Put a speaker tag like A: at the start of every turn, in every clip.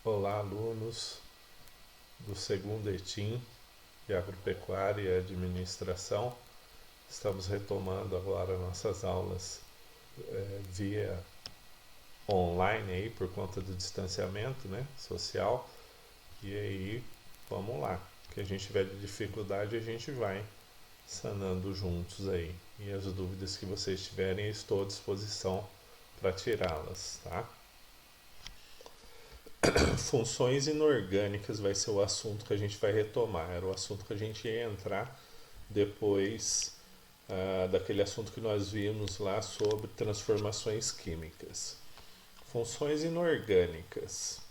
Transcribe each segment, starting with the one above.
A: Olá, alunos do segundo ETIM de Agropecuária e Administração. Estamos retomando agora nossas aulas via online aí por conta do distanciamento, né, social. E aí, vamos lá. O que a gente tiver de dificuldade, a gente vai sanando juntos aí. E as dúvidas que vocês tiverem, eu estou à disposição para tirá-las, tá? Funções inorgânicas vai ser o assunto que a gente vai retomar. Era o assunto que a gente ia entrar depois daquele assunto que nós vimos lá sobre transformações químicas. Funções inorgânicas.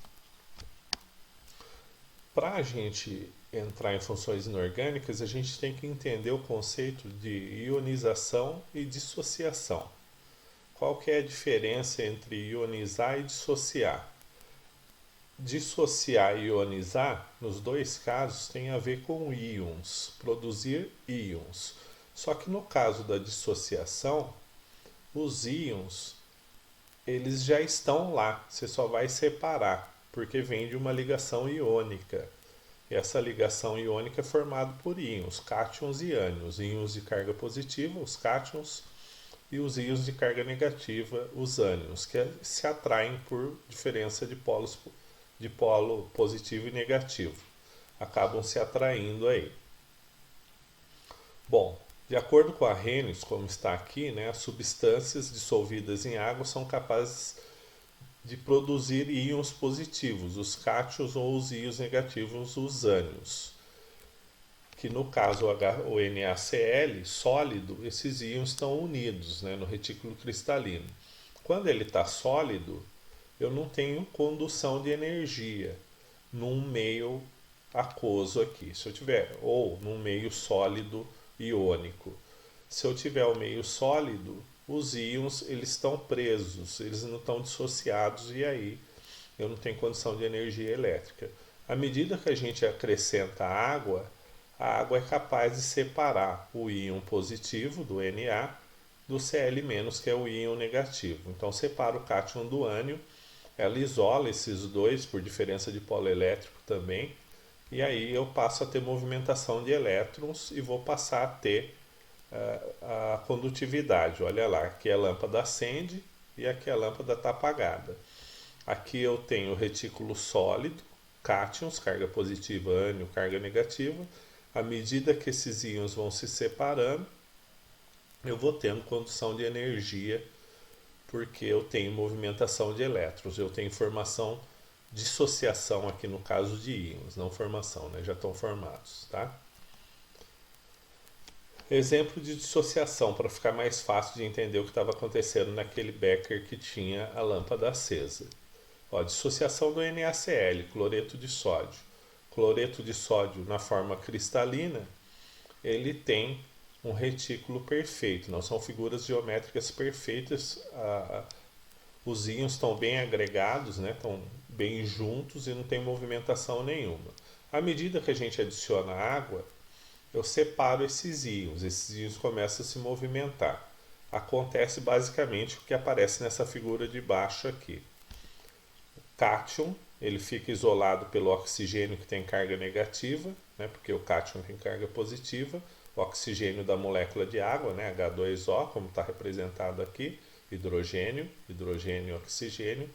A: Para a gente entrar em funções inorgânicas, a gente tem que entender o conceito de ionização e dissociação. Qual que é a diferença entre ionizar e dissociar? Dissociar e ionizar, nos dois casos, tem a ver com íons, produzir íons. Só que no caso da dissociação, os íons, eles já estão lá, você só vai separar, porque vem de uma ligação iônica. E essa ligação iônica é formada por íons, cátions e ânions. Íons de carga positiva, os cátions, e os íons de carga negativa, os ânions, que se atraem por diferença de polo positivo e negativo. Acabam se atraindo aí. Bom, de acordo com Arrhenius, como está aqui, né, as substâncias dissolvidas em água são capazes de produzir íons positivos, os cátions, ou os íons negativos, os ânions. Que no caso o NaCl sólido, esses íons estão unidos, né, no retículo cristalino. Quando ele está sólido, eu não tenho condução de energia num meio aquoso aqui. Se eu tiver, ou num meio sólido iônico. Se eu tiver o meio sólido, os íons eles estão presos, eles não estão dissociados e aí eu não tenho condição de energia elétrica. À medida que a gente acrescenta a água é capaz de separar o íon positivo do Na do Cl-, que é o íon negativo. Então separa o cátion do ânion, ela isola esses dois por diferença de polo elétrico também, e aí eu passo a ter movimentação de elétrons e vou passar a ter a condutividade. Olha lá, aqui a lâmpada acende e aqui a lâmpada está apagada. Aqui eu tenho o retículo sólido, cátions, carga positiva, ânion, carga negativa. À medida que esses íons vão se separando, eu vou tendo condução de energia, porque eu tenho movimentação de elétrons, eu tenho formação, dissociação aqui no caso de íons, não formação, né? Já estão formados, tá? Exemplo de dissociação, para ficar mais fácil de entender o que estava acontecendo naquele becker que tinha a lâmpada acesa. Ó, dissociação do NaCl, cloreto de sódio. Cloreto de sódio na forma cristalina, ele tem um retículo perfeito, não são figuras geométricas perfeitas. Os íons estão bem agregados, né? Estão bem juntos e não tem movimentação nenhuma. À medida que a gente adiciona água, eu separo esses íons começam a se movimentar. Acontece basicamente o que aparece nessa figura de baixo aqui. Cátion, ele fica isolado pelo oxigênio que tem carga negativa, né, porque o cátion tem carga positiva, o oxigênio da molécula de água, né, H2O, como está representado aqui, hidrogênio, hidrogênio e oxigênio,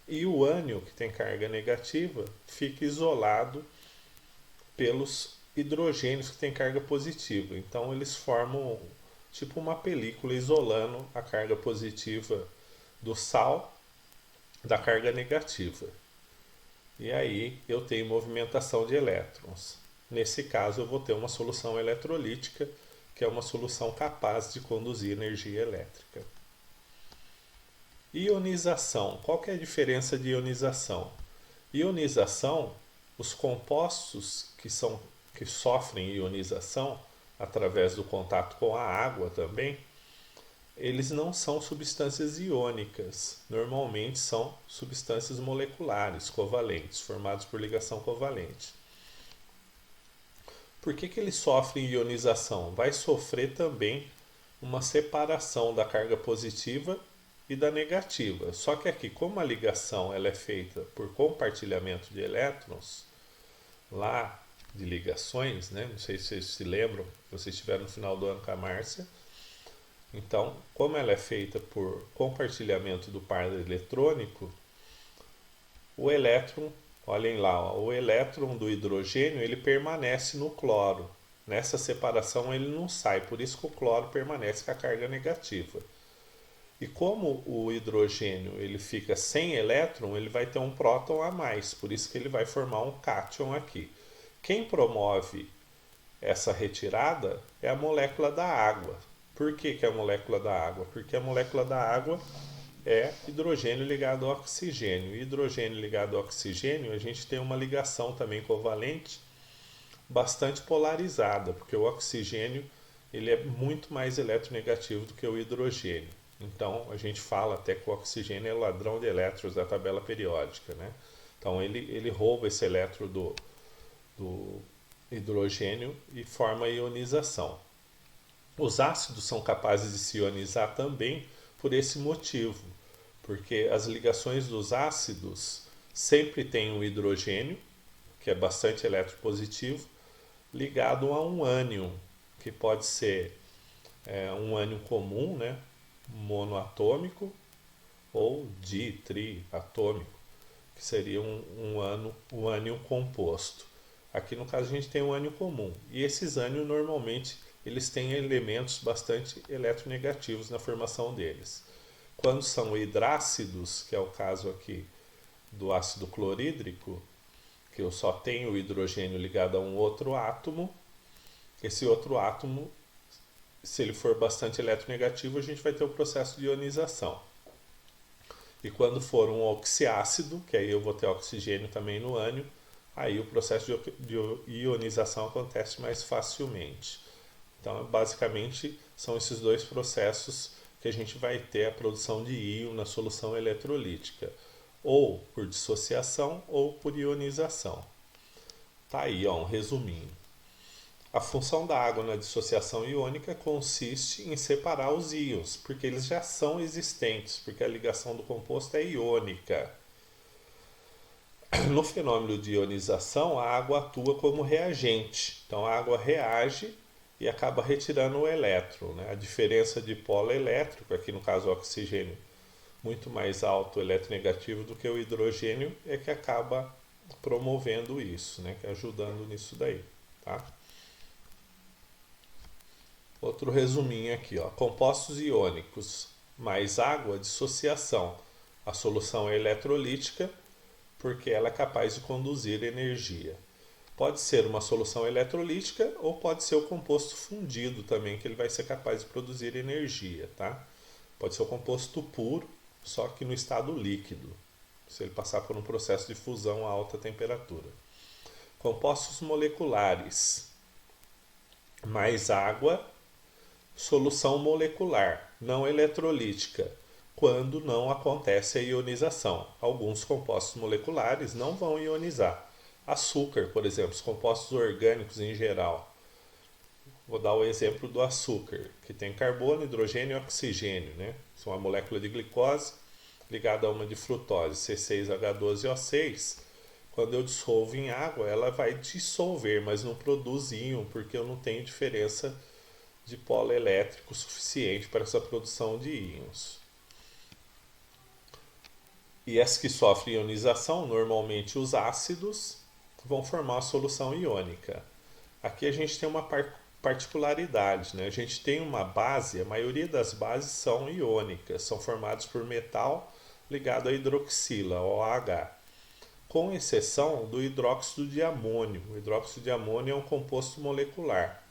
A: e o ânion, que tem carga negativa, fica isolado pelos hidrogênios que têm carga positiva. Então eles formam tipo uma película isolando a carga positiva do sal da carga negativa. E aí eu tenho movimentação de elétrons. Nesse caso eu vou ter uma solução eletrolítica, que é uma solução capaz de conduzir energia elétrica. Ionização. Qual que é a diferença de ionização? Ionização, os compostos que sofrem ionização através do contato com a água também, eles não são substâncias iônicas, normalmente são substâncias moleculares, covalentes, formadas por ligação covalente. Por que eles sofrem ionização? Vai sofrer também uma separação da carga positiva e da negativa. Só que aqui, como a ligação ela é feita por compartilhamento de elétrons, lá de ligações, né? Não sei se vocês se lembram, se vocês estiveram no final do ano com a Márcia. Então, como ela é feita por compartilhamento do par eletrônico, o elétron, olhem lá, ó, o elétron do hidrogênio ele permanece no cloro. Nessa separação ele não sai, por isso que o cloro permanece com a carga negativa. E como o hidrogênio ele fica sem elétron, ele vai ter um próton a mais, por isso que ele vai formar um cátion aqui. Quem promove essa retirada é a molécula da água. Por que é a molécula da água? Porque a molécula da água é hidrogênio ligado ao oxigênio. Hidrogênio ligado ao oxigênio, a gente tem uma ligação também covalente bastante polarizada, porque o oxigênio ele é muito mais eletronegativo do que o hidrogênio. Então a gente fala até que o oxigênio é o ladrão de elétrons da tabela periódica, né? Então ele rouba esse elétron do hidrogênio e forma a ionização. Os ácidos são capazes de se ionizar também por esse motivo, porque as ligações dos ácidos sempre têm um hidrogênio, que é bastante eletropositivo, ligado a um ânion, que pode ser um ânion comum, né, monoatômico, ou triatômico, que seria um ânion composto. Aqui no caso a gente tem um ânion comum, e esses ânions normalmente eles têm elementos bastante eletronegativos na formação deles. Quando são hidrácidos, que é o caso aqui do ácido clorídrico, que eu só tenho o hidrogênio ligado a um outro átomo, esse outro átomo, se ele for bastante eletronegativo, a gente vai ter o processo de ionização. E quando for um oxiácido, que aí eu vou ter oxigênio também no ânion, aí o processo de ionização acontece mais facilmente. Então, basicamente, são esses dois processos que a gente vai ter a produção de íon na solução eletrolítica, ou por dissociação ou por ionização. Tá aí, ó, um resuminho. A função da água na dissociação iônica consiste em separar os íons, porque eles já são existentes, porque a ligação do composto é iônica. No fenômeno de ionização, a água atua como reagente. Então, a água reage e acaba retirando o elétron, né? A diferença de polo elétrico, aqui no caso o oxigênio, muito mais alto eletronegativo do que o hidrogênio, é que acaba promovendo isso, né? Que ajudando nisso daí, tá? Outro resuminho aqui, ó. Compostos iônicos mais água, dissociação. A solução é eletrolítica porque ela é capaz de conduzir energia. Pode ser uma solução eletrolítica ou pode ser o composto fundido também, que ele vai ser capaz de produzir energia, tá? Pode ser o composto puro, só que no estado líquido, se ele passar por um processo de fusão a alta temperatura. Compostos moleculares, mais água, solução molecular, não eletrolítica, quando não acontece a ionização. Alguns compostos moleculares não vão ionizar. Açúcar, por exemplo, os compostos orgânicos em geral. Vou dar o exemplo do açúcar, que tem carbono, hidrogênio e oxigênio, né? São uma molécula de glicose ligada a uma de frutose, C6H12O6. Quando eu dissolvo em água, ela vai dissolver, mas não produz íon, porque eu não tenho diferença de polo elétrico suficiente para essa produção de íons. E as que sofrem ionização, normalmente os ácidos, vão formar a solução iônica. Aqui a gente tem uma particularidade, né? A gente tem uma base, a maioria das bases são iônicas, são formadas por metal ligado à hidroxila, OH, com exceção do hidróxido de amônio. O hidróxido de amônio é um composto molecular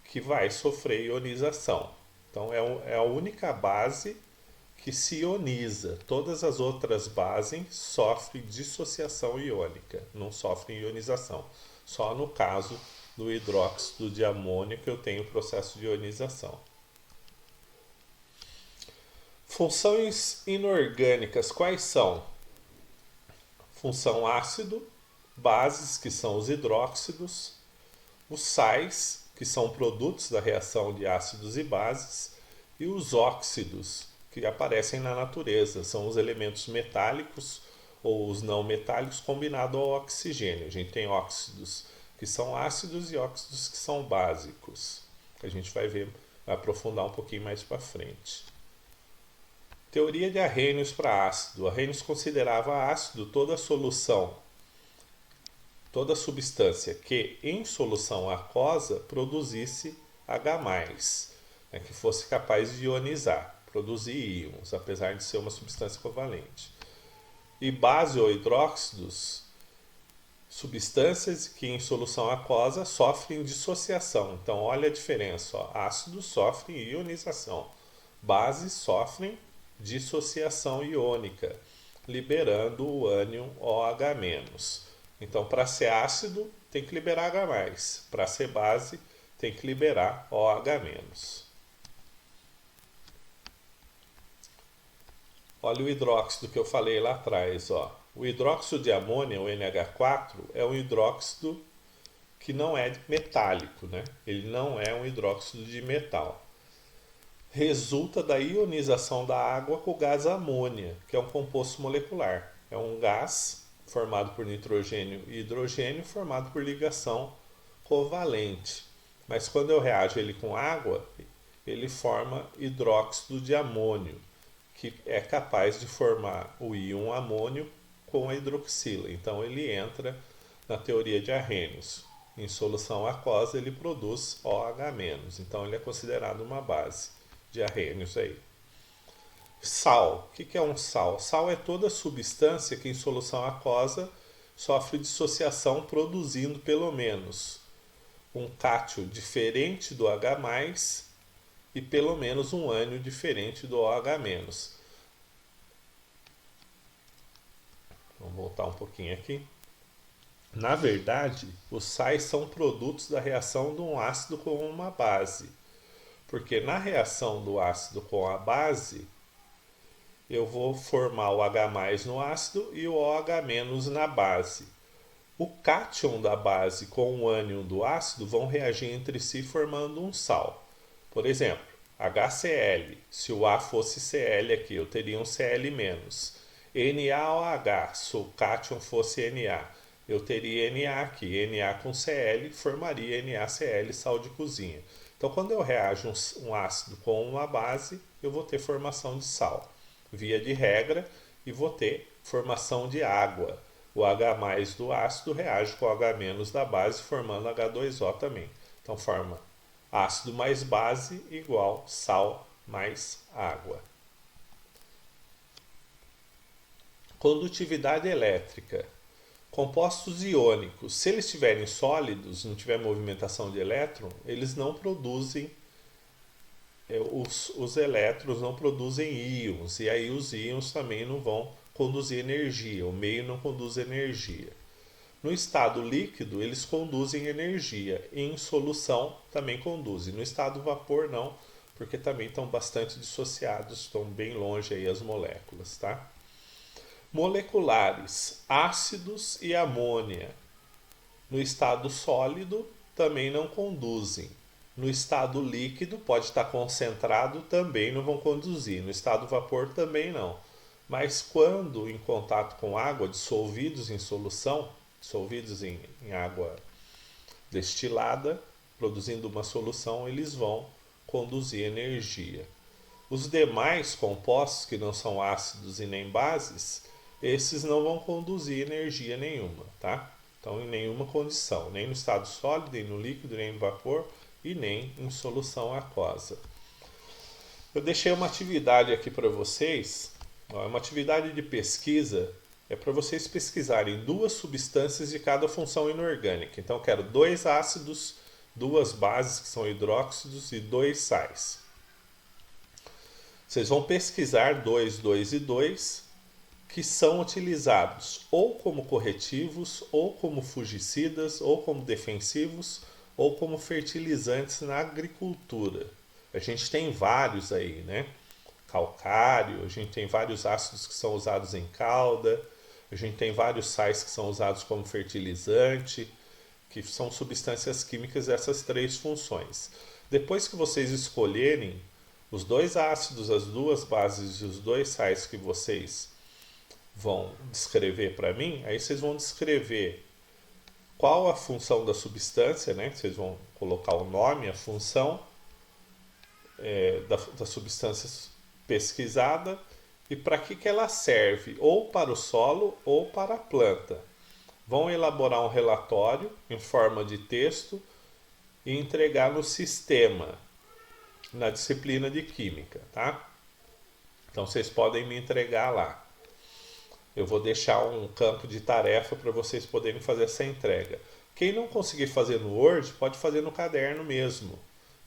A: que vai sofrer ionização. Então é a única base que se ioniza. Todas as outras bases sofrem dissociação iônica, não sofrem ionização. Só no caso do hidróxido de amônio que eu tenho o processo de ionização. Funções inorgânicas quais são? Função ácido, bases, que são os hidróxidos, os sais, que são produtos da reação de ácidos e bases, e os óxidos, que aparecem na natureza. São os elementos metálicos ou os não metálicos combinados ao oxigênio. A gente tem óxidos que são ácidos e óxidos que são básicos. A gente vai ver, vai aprofundar um pouquinho mais para frente. Teoria de Arrhenius para ácido. Arrhenius considerava ácido toda solução, toda substância que em solução aquosa produzisse H+, né, que fosse capaz de ionizar, produzir íons, apesar de ser uma substância covalente. E base ou hidróxidos, substâncias que em solução aquosa sofrem dissociação. Então olha a diferença, ó. Ácidos sofrem ionização, bases sofrem dissociação iônica, liberando o ânion OH-. Então, para ser ácido, tem que liberar H+. Para ser base, tem que liberar OH-. Olha o hidróxido que eu falei lá atrás. Ó. O hidróxido de amônia, o NH4, é um hidróxido que não é metálico, né? Ele não é um hidróxido de metal. Resulta da ionização da água com o gás amônia, que é um composto molecular. É um gás formado por nitrogênio e hidrogênio, formado por ligação covalente. Mas quando eu reajo ele com água, ele forma hidróxido de amônio, que é capaz de formar o íon amônio com a hidroxila. Então ele entra na teoria de Arrhenius. Em solução aquosa ele produz OH-. Então ele é considerado uma base de Arrhenius aí. Sal. O que é um sal? Sal é toda substância que em solução aquosa sofre dissociação produzindo pelo menos um cátion diferente do H+, e pelo menos um ânion diferente do OH-. Vamos voltar um pouquinho aqui. Na verdade, os sais são produtos da reação de um ácido com uma base. Porque na reação do ácido com a base, eu vou formar o H+ no ácido e o OH- na base. O cátion da base com o ânion do ácido vão reagir entre si formando um sal. Por exemplo, HCl. Se o A fosse Cl aqui, eu teria um Cl-. NaOH. Se o cátion fosse Na, eu teria Na aqui. Na com Cl formaria NaCl, sal de cozinha. Então, quando eu reajo um ácido com uma base, eu vou ter formação de sal, via de regra, e vou ter formação de água. O H+ do ácido reage com o H- da base, formando H2O também. Então, forma ácido mais base igual sal mais água. Condutividade elétrica. Compostos iônicos, se eles estiverem sólidos, não tiver movimentação de elétron, eles não produzem, os elétrons não produzem íons, e aí os íons também não vão conduzir energia, o meio não conduz energia. No estado líquido, eles conduzem energia, e em solução também conduzem. No estado vapor, não, porque também estão bastante dissociados, estão bem longe aí as moléculas, tá? Moleculares, ácidos e amônia. No estado sólido, também não conduzem. No estado líquido, pode estar concentrado, também não vão conduzir. No estado vapor, também não. Mas quando em contato com água, dissolvidos em solução, dissolvidos em água destilada, produzindo uma solução, eles vão conduzir energia. Os demais compostos, que não são ácidos e nem bases, esses não vão conduzir energia nenhuma, tá? Então, em nenhuma condição, nem no estado sólido, nem no líquido, nem no vapor e nem em solução aquosa. Eu deixei uma atividade aqui para vocês, uma atividade de pesquisa, é para vocês pesquisarem 2 substâncias de cada função inorgânica. Então, eu quero 2 ácidos, 2 bases, que são hidróxidos, e 2 sais. Vocês vão pesquisar 2, 2 e 2, que são utilizados ou como corretivos, ou como fungicidas, ou como defensivos, ou como fertilizantes na agricultura. A gente tem vários aí, né? Calcário, a gente tem vários ácidos que são usados em calda, a gente tem vários sais que são usados como fertilizante, que são substâncias químicas dessas 3 funções. Depois que vocês escolherem os dois ácidos, as duas bases e os dois sais que vocês vão descrever para mim, aí vocês vão descrever qual a função da substância, né? Vocês vão colocar o nome, a função da substância pesquisada e para que ela serve, ou para o solo ou para a planta. Vão elaborar um relatório em forma de texto e entregar no sistema, na disciplina de Química, tá? Então vocês podem me entregar lá. Eu vou deixar um campo de tarefa para vocês poderem fazer essa entrega. Quem não conseguir fazer no Word, pode fazer no caderno mesmo.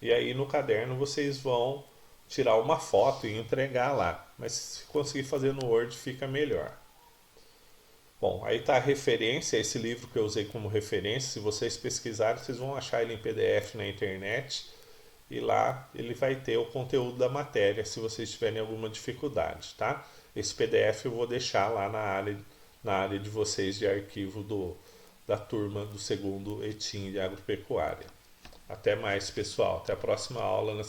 A: E aí no caderno vocês vão tirar uma foto e entregar lá. Mas se conseguir fazer no Word, fica melhor. Bom, aí está a referência, esse livro que eu usei como referência. Se vocês pesquisarem, vocês vão achar ele em PDF na internet. E lá ele vai ter o conteúdo da matéria, se vocês tiverem alguma dificuldade, tá? Esse PDF eu vou deixar lá na área de vocês de arquivo da turma do segundo ETIM de agropecuária. Até mais, pessoal. Até a próxima aula na